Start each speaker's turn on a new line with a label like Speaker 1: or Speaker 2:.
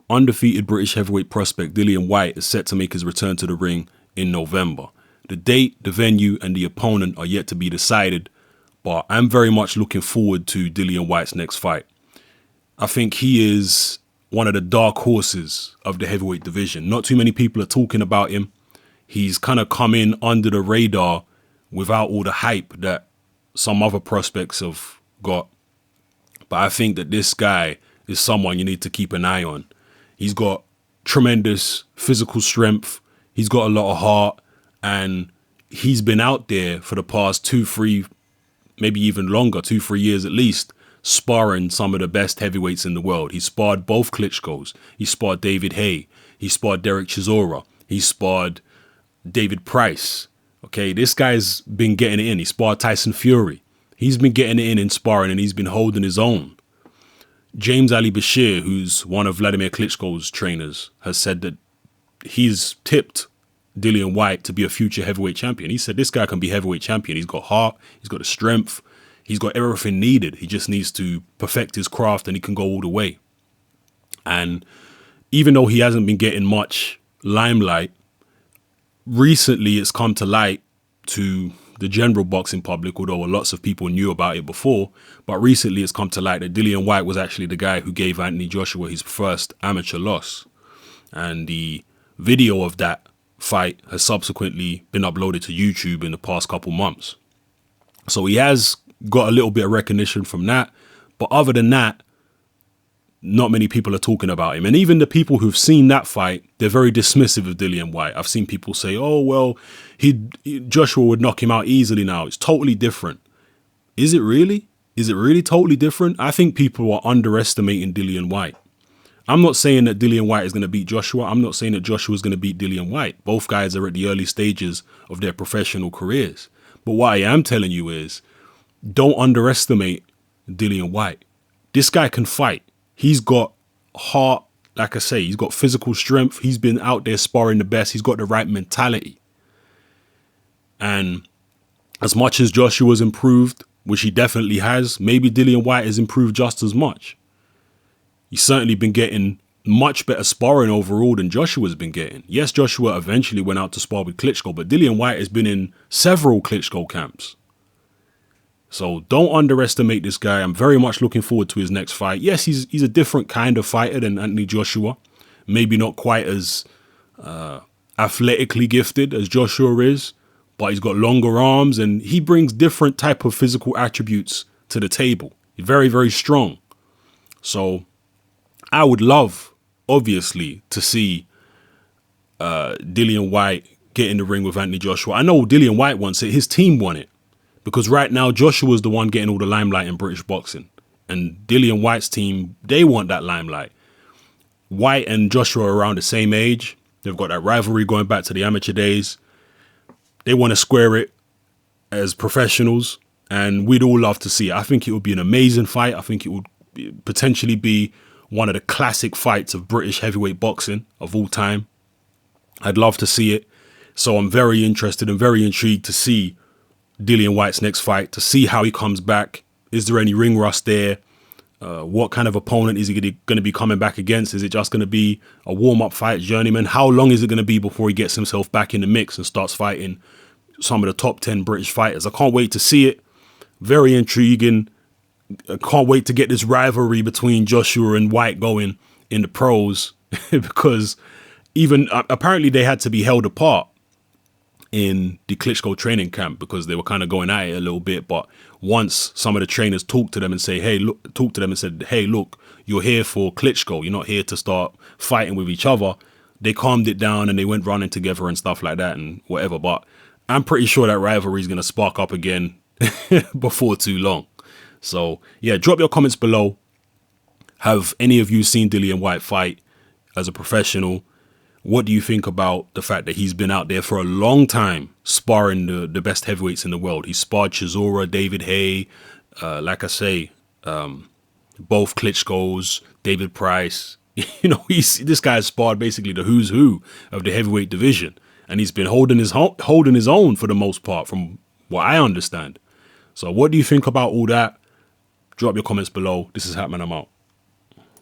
Speaker 1: undefeated British heavyweight prospect Dillian Whyte is set to make his return to the ring in November. The date, the venue, and the opponent are yet to be decided, but I'm very much looking forward to Dillian Whyte's next fight. I think he is one of the dark horses of the heavyweight division. Not too many people are talking about him. He's kind of come in under the radar without all the hype that some other prospects have got. But I think that this guy is someone you need to keep an eye on. He's got tremendous physical strength. He's got a lot of heart, and he's been out there for the past 2-3, maybe even longer, 2-3 years at least, sparring some of the best heavyweights in the world. He sparred both Klitschko's. He sparred David Haye. He sparred Derek Chisora. He sparred David Price. Okay, this guy's been getting it in. He sparred Tyson Fury. He's been getting it in sparring, and he's been holding his own. James Ali Bashir, who's one of Vladimir Klitschko's trainers, has said that he's tipped Dillian Whyte to be a future heavyweight champion. He said this guy can be heavyweight champion. He's got heart. He's got the strength. He's got everything needed. He just needs to perfect his craft, and he can go all the way. And even though he hasn't been getting much limelight, recently it's come to light to the general boxing public, although lots of people knew about it before. But recently it's come to light that Dillian Whyte was actually the guy who gave Anthony Joshua his first amateur loss. And the video of that fight has subsequently been uploaded to YouTube in the past couple months. So he has got a little bit of recognition from that. But other than that, not many people are talking about him. And even the people who've seen that fight, they're very dismissive of Dillian Whyte. I've seen people say, oh, well, Joshua would knock him out easily now. It's totally different. Is it really? Is it really totally different? I think people are underestimating Dillian Whyte. I'm not saying that Dillian Whyte is going to beat Joshua. I'm not saying that Joshua is going to beat Dillian Whyte. Both guys are at the early stages of their professional careers. But what I am telling you is, don't underestimate Dillian Whyte. This guy can fight. He's got heart, like I say, he's got physical strength. He's been out there sparring the best. He's got the right mentality. And as much as Joshua's improved, which he definitely has, maybe Dillian Whyte has improved just as much. He's certainly been getting much better sparring overall than Joshua's been getting. Yes, Joshua eventually went out to spar with Klitschko, but Dillian Whyte has been in several Klitschko camps. So don't underestimate this guy. I'm very much looking forward to his next fight. Yes, he's a different kind of fighter than Anthony Joshua. Maybe not quite as athletically gifted as Joshua is, but he's got longer arms and he brings different type of physical attributes to the table. He's very, very strong. So I would love, obviously, to see Dillian Whyte get in the ring with Anthony Joshua. I know Dillian Whyte wants it. His team won it. Because right now, Joshua's the one getting all the limelight in British boxing. And Dillian Whyte's team, they want that limelight. Whyte and Joshua are around the same age. They've got that rivalry going back to the amateur days. They want to square it as professionals. And we'd all love to see it. I think it would be an amazing fight. I think it would potentially be one of the classic fights of British heavyweight boxing of all time. I'd love to see it. So I'm very interested and very intrigued to see Dillian Whyte's next fight, to see how he comes back. Is there any ring rust there? What kind of opponent is he going to be coming back against? Is it just going to be a warm-up fight, journeyman? How long is it going to be before he gets himself back in the mix and starts fighting some of the top 10 British fighters? I can't wait to see it. Very intriguing. I can't wait to get this rivalry between Joshua and Whyte going in the pros because even apparently they had to be held apart in the Klitschko training camp because they were kind of going at it a little bit. But once some of the trainers talked to them and said, hey, look, you're here for Klitschko. You're not here to start fighting with each other. They calmed it down and they went running together and stuff like that and whatever. But I'm pretty sure that rivalry is going to spark up again before too long. So yeah, drop your comments below. Have any of you seen Dillian Whyte fight as a professional? What do you think about the fact that he's been out there for a long time sparring the best heavyweights in the world? He sparred Chisora, David Haye, like I say, both Klitschko's, David Price. You know, this guy's sparred basically the who's who of the heavyweight division. And he's been holding his own for the most part, from what I understand. So what do you think about all that? Drop your comments below. This is Hatman, I'm out.